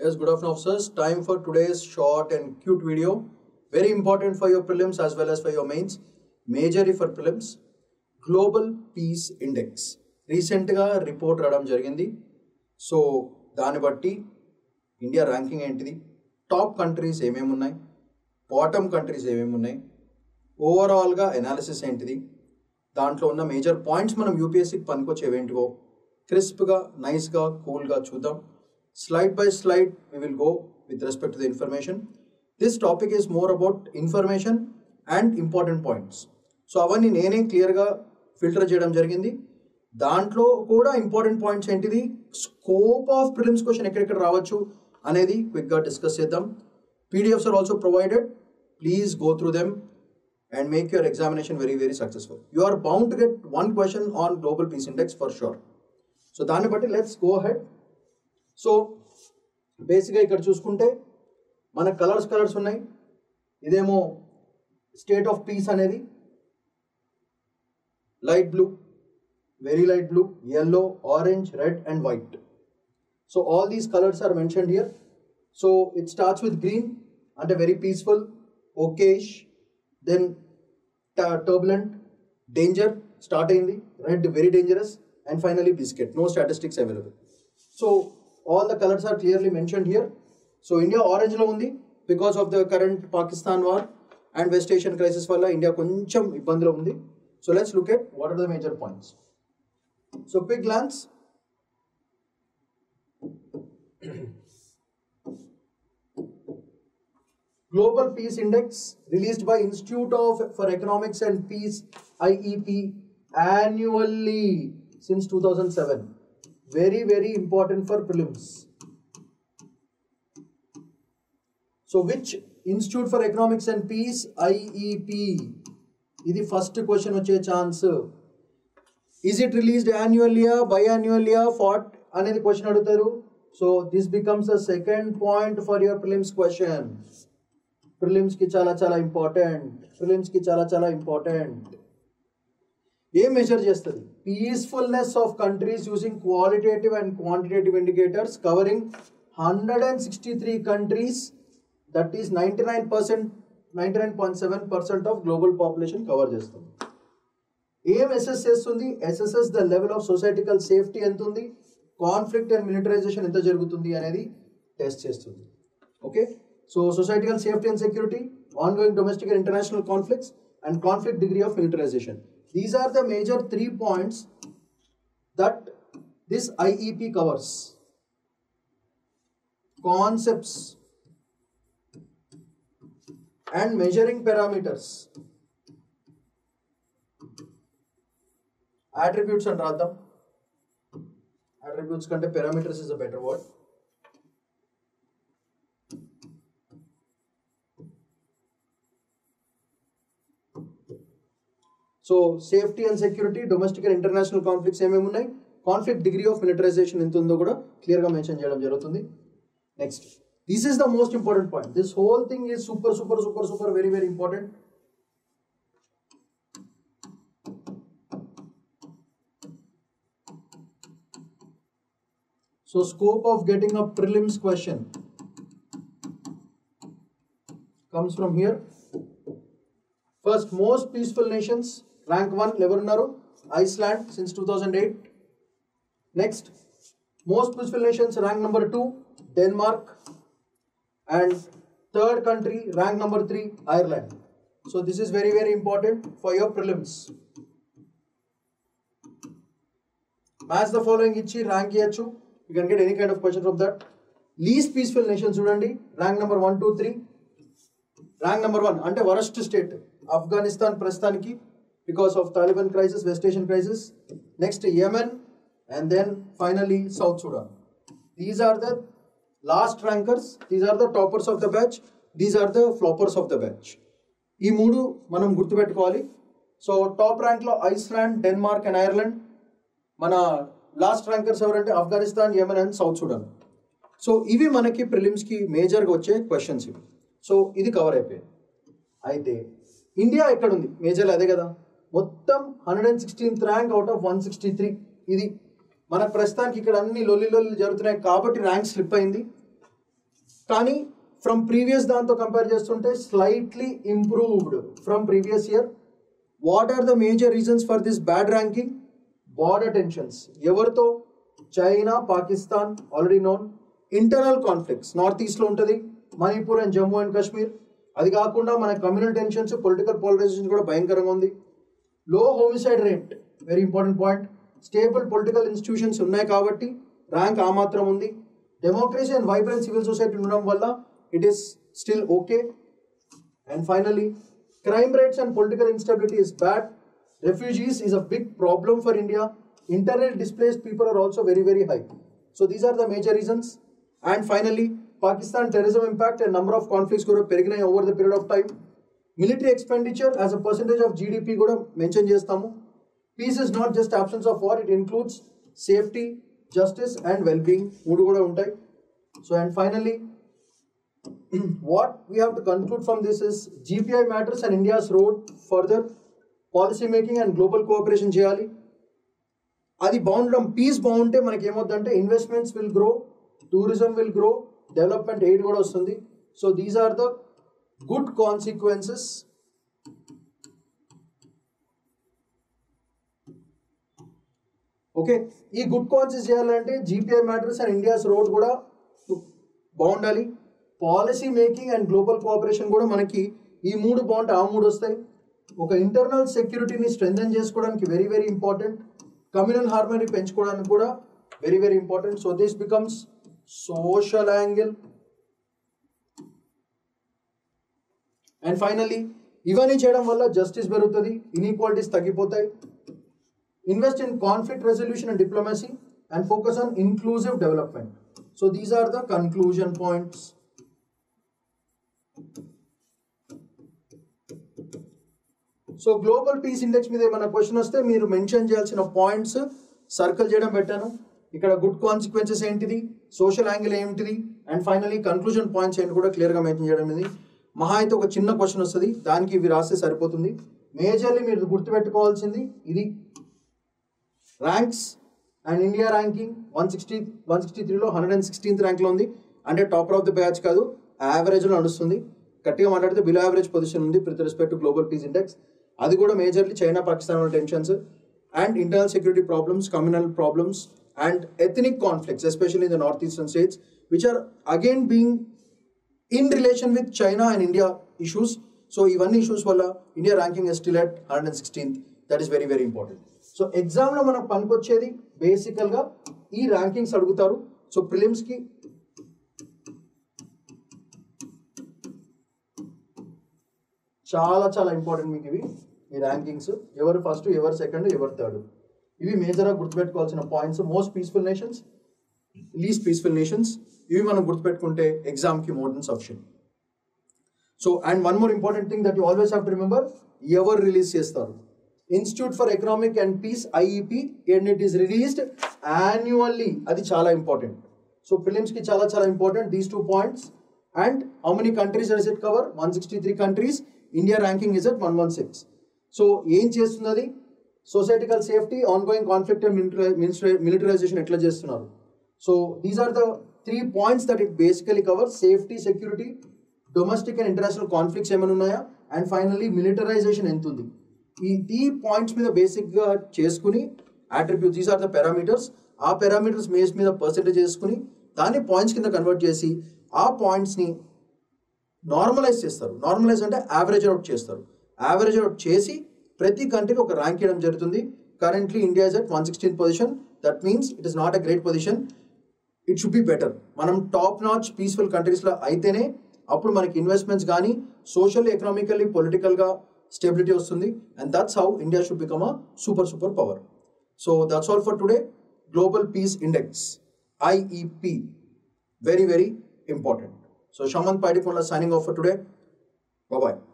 Yes, good afternoon, officers. Time for today's short and cute video. Very important for your prelims as well as for your mains. Majorly for prelims. Global Peace Index. రీసెంట్గా report రావడం జరిగింది. So దాన్ని బట్టి India ranking ఏంటిది, top countries ఏమేమి ఉన్నాయి, bottom countries ఏమేమి ఉన్నాయి, ఓవరాల్గా ఎనాలిసిస్ ఏంటిది, దాంట్లో ఉన్న మేజర్ పాయింట్స్ మనం యూపీఎస్సీకి పనికొచ్చేవేంటివో క్రిస్ప్గా, నైస్గా, కూల్గా చూద్దాం. Slide by slide we will go with respect to the information. This topic is more about information and important points. So అవన్నీ నేనే క్లియర్గా ఫిల్టర్ చేయడం జరిగింది. దాంట్లో కూడా ఇంపార్టెంట్ పాయింట్స్ ఏంటిది, స్కోప్ ఆఫ్ ప్రిలిమ్స్ క్వశ్చన్ ఎక్కడెక్కడ రావచ్చు అనేది క్విక్గా డిస్కస్ చేద్దాం. PDFs are also provided. Please go through them and make your examination very, very successful. You are bound to get one question on Global Peace Index for sure. So దాన్ని బట్టి let's go ahead. So బేసిక్గా ఇక్కడ చూసుకుంటే మన colours ఉన్నాయి. ఇదేమో state of piece అనేది light blue, very light blue, yellow, orange, red and white. So all these colors are mentioned here. So it starts with green అంటే very peaceful, okayish, then turbulent, danger start అయింది, red very dangerous and finally biscuit. No statistics available. So all the colors are clearly mentioned here. So India orange lo undi because of the current Pakistan war and West Asian crisis valla India koncham ibbandilo undi. So let's look at what are the major points. So quick glance. Global Peace Index released by Institute for Economics and Peace, IEP, annually since 2007. Very, very important for prelims. So which Institute for Economics and Peace? IEP. This is first question vache chance. Is it released annually or biannually or what? Another question adutaru. So this becomes the second point for your prelims question. Prelims ki chala important. Prelims ki chala important. ఏ measure చేస్తుంది, peacefulness of countries using qualitative and quantitative indicators covering 163 countries, that is 99.7% of global population cover చేస్తుంది. ఏం assess చేస్తుంది, assesses the level of societal safety ఎంత ఉంది, conflict and militarisation ఎంత జరుగుతుంది అనేది టెస్ట్ చేస్తుంది. Okay, so సొసైటికల్ safety and security, ongoing domestic and international conflicts and conflict degree of militarisation. These are the major 3 points that this IEP covers. Concepts and measuring parameters. Attributes and radham. Attributes kante parameters is a better word. So safety and security, domestic and international conflicts ఏమేమి ఉన్నాయి, conflict degree of militarisation ఎంత ఉందో కూడా క్లియర్గా mention చేయడం జరుగుతుంది. Next, this is the most important point. This whole thing is super very very important. So scope of getting a prelims question comes from here. First, most peaceful nations, rank 1 ఎవరున్నారు, Iceland since 2008. Next, most peaceful nations, rank number 2, Denmark. And third country, rank number 3, Ireland. So this is very very important for your prelims. Match the following ichi rank iyachu, you can get any kind of question from that. Least peaceful nations చూడండి, rank number 1, 2, 3. Rank number 1 అంటే worst state Afghanistan ప్రస్తుతానికి because of Taliban crisis, West Asian crisis. Next Yemen and then finally South Sudan. These are the last rankers, these are the toppers of the batch, these are the floppers of the batch. ఈ 3 మనం గుర్తుపెట్టుకోవాలి. So top ర్యాంక్లో Iceland, Denmark and Ireland. మన last rankers ఎవరంటే Afghanistan, Yemen and South Sudan. So ఇవి మనకి ప్రిలిమ్స్కి మేజర్గా వచ్చే క్వశ్చన్స్ ఇవి. సో ఇది కవర్ అయిపోయింది. అయితే ఇండియా ఎక్కడుంది, మేజర్లు అదే కదా, మొత్తం 116th ర్యాంక్ అవుట్ ఆఫ్ 163. ఇది మనకు ప్రస్తుతానికి ఇక్కడ అన్ని లొల్లి జరుగుతున్నాయి కాబట్టి ర్యాంక్ స్లిప్ అయింది. కానీ ఫ్రమ్ ప్రీవియస్ దాంతో కంపేర్ చేస్తుంటే slightly improved from previous year. What are the major reasons for this bad ranking? Border tensions. ఎవరితో? China, Pakistan, already known. Internal conflicts north ఈస్ట్లో ఉంటుంది, మణిపూర్ అండ్ జమ్మూ అండ్ కాశ్మీర్. అది కాకుండా మన కమ్యూనల్ టెన్షన్స్, పొలిటికల్ పోలరైజేషన్ కూడా భయంకరంగా ఉంది. లో homicide rate, very important point. Stable political institutions ఉన్నాయి కాబట్టి ర్యాంక్ ఆ మాత్రం ఉంది. Democracy and vibrant civil society ఉండడం వల్ల it is still okay. And finally, crime rates and political instability is bad. Refugees is a big problem for India. Internally displaced people are also very, very high. So these are the major reasons. And finally, Pakistan terrorism impact and number of conflicts kuda periginai over the period of time. Military expenditure as a percentage of GDP kuda mention chestamu. Peace is not just absence of war, it includes safety, justice and well-being. Moodu kuda untai. So and finally, what we have to conclude from this is GPI matters and India's road further policy making and global cooperation cheyali. Adi boundum peace baunte manaki emodante investments will grow, tourism will grow, development aid kuda vastundi. So these are the good consequences okay. Ee good consequences cheyalante GPI matters and India's road kuda బాగుండాలి. Policy making and global cooperation కూడా మనకి ఈ మూడు బాగుంటే ఆ మూడు వస్తాయి. ఒక ఇంటర్నల్ సెక్యూరిటీని స్ట్రెంథెన్ చేసుకోవడానికి very very important. Communal harmony పెంచుకోవడానికి కూడా very very important. So this becomes social angle. And finally, ఇవన్నీ చేయడం వల్ల జస్టిస్ పెరుగుతుంది, ఇన్ఈక్వాలిటీస్ తగ్గిపోతాయి. Invest in conflict resolution and diplomacy and focus on inclusive development. So these are the conclusion points. So global peace index మీద ఏమైనా question వస్తే మీరు mention చేయాల్సిన పాయింట్స్ సర్కిల్ చేయడం పెట్టాను. ఇక్కడ గుడ్ కాన్సిక్వెన్సెస్ ఏంటిది, సోషల్ యాంగిల్ ఏంటిది, అండ్ ఫైనలీ కన్క్లూజన్ పాయింట్స్ ఏంటి కూడా క్లియర్గా మెన్షన్ చేయడం ఇది. మహా అయితే ఒక చిన్న క్వశ్చన్ వస్తుంది, దానికి ఇవి రాస్తే సరిపోతుంది. మేజర్లీ మీరు గుర్తుపెట్టుకోవాల్సింది ఇది. ర్యాంక్స్ అండ్ ఇండియా ర్యాంకింగ్ 163లో 116th ర్యాంక్లో ఉంది. అంటే టాపర్ ఆఫ్ ద బ్యాచ్ కాదు, యావరేజ్లో నడుస్తుంది. గట్టిగా మాట్లాడితే బిలో యావరేజ్ పొజిషన్ ఉంది with respect to global peace index. అది కూడా majorly China, Pakistan tensions and internal security problems, communal problems and ethnic conflicts especially in the north eastern states which are again being in relation with China and India issues. So ఇవన్నీ issues వల్ల India ranking is still at 116th. That is very very important. So ఎగ్జామ్లో మనకు పనికొచ్చేది బేసికల్గా ఈ rankings అడుగుతారు. So ప్రిలిమ్స్కి చాలా చాలా ఇంపార్టెంట్ మీకు ఇవి, ఈ ర్యాంకింగ్స్. ఎవరు ఫస్ట్, ఎవరు సెకండ్, ఎవరు థర్డ్, ఇవి మేజర్గా గుర్తుపెట్టుకోవాల్సిన points. Most peaceful nations, least peaceful nations, ఇవి మనం గుర్తుపెట్టుకుంటే ఎగ్జామ్కి more than sufficient. So and one more important thing that you always have to remember, ఎవరు రిలీజ్ చేస్తారు? Institute for economic and peace, IEP, and it is released annually. అది చాలా important. So ప్రిలిమ్స్కి చాలా చాలా important these 2 points. And how many countries does it cover? 163 countries. India ranking is at 116. So ఏం చేస్తున్నది? Societal safety, ongoing conflict and militarization ఎట్లా చేస్తున్నారు? So these are the 3 points that it basically cover. Safety, security, domestic and international conflicts ఏమైనా ఉన్నాయా, and finally militarisation ఎంత ఉంది. ఈ points మీద బేసిక్గా చేసుకుని attributes, these are the parameters. ఆ పారామీటర్స్ బేస్ మీద పర్సెంటేజ్ చేసుకుని దాన్ని పాయింట్స్ కింద కన్వర్ట్ చేసి ఆ పాయింట్స్ని నార్మలైజ్ చేస్తారు. నార్మలైజ్ అంటే యావరేజ్ అవుట్ చేస్తారు. యావరేజ్ అవుట్ చేసి ప్రతి కంట్రీకి ఒక ర్యాంక్ ఇవ్వడం జరుగుతుంది. Currently India is at 116th position. That means it is not a great position, it should be better. మనం టాప్ నాచ్ పీస్ఫుల్ కంట్రీస్లో అయితేనే అప్పుడు మనకి ఇన్వెస్ట్మెంట్స్ కానీ సోషల్లీ, ఎకనామికల్లీ, పొలిటికల్గా స్టెబిలిటీ వస్తుంది. And that's how India should become a super power. So that's all for today. Global peace index, IEP, very very important. So Shaman Paidikonla signing off for today. Bye bye.